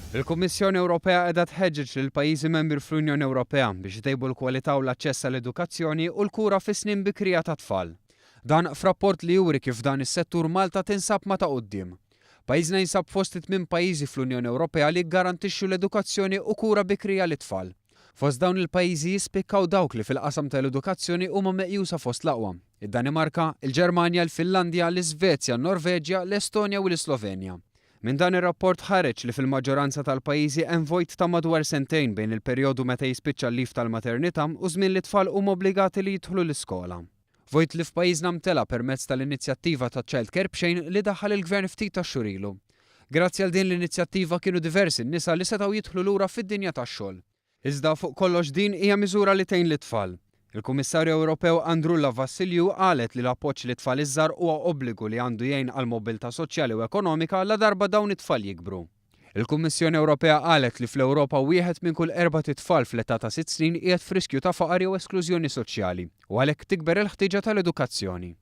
Il-Kummissjoni Ewropea qiegħda tħeġġeġ lil pajjiżi membri fl-Unjoni Ewropea biex itejbu l-kwalità u l-aċċess għall-edukazzjoni u l-kura fis-snin bikrija tat-tfal. Dan f'rapport li juri kif dan is-settur Malta tinsab ma ta' quddiem. Pajjiżna jinsab fost 8 pajjiżi fl-Unjoni Ewropea li jgarantixxu l-edukazzjoni u kura bikrija lit-tfal. Fost dawn il-pajjiżi jispikkaw dawk li fil-qasam tal-edukazzjoni huma meqjusa fost l-aqwa: id-Danimarka, il-Ġermanja, il-Finlandja, l-Iżvezja, n-Norveġja, l-Estonja u l-Slovenja. Minn dan ir-rapport ħareġ li fil-maġġoranza tal-pajjiżi hemm vojt ta' madwar sentejn bejn il-perjodu meta jispiċċa l-lif tal-maternità u żmien li tfal huma obbligati li jidħlu l-iskola. Vojt li f'pajjiżna mtela permezz tal-inizjattiva ta' Child Care b'xejn li daħħal il-Gvern ftit ta' xhur ilu. Grazzi għal din l-inizjattiva kienu diversi n-nisa li setgħu jidħlu lura fid-dinja tax-xogħol. Iżda fuq kollox din hija miżura li tgħin lit-tfal. Il-Kummissarju Ewropew Androulla Vassiliou qalet li l-appoġġ li tfal iż-żgħar huwa obbligu li għandu jgħin għal mobilità soċjali u ekonomika la darba dawn it-tfal jikbru. Il-Kummissjoni Ewropea qalet li fl-Ewropa wieħed minn kull 4 tfal fl-età ta' 6 snin qiegħed f'riskju ta' faqar jew esklużjoni soċjali u għalhekk tikber il-ħtieġa tal-edukazzjoni.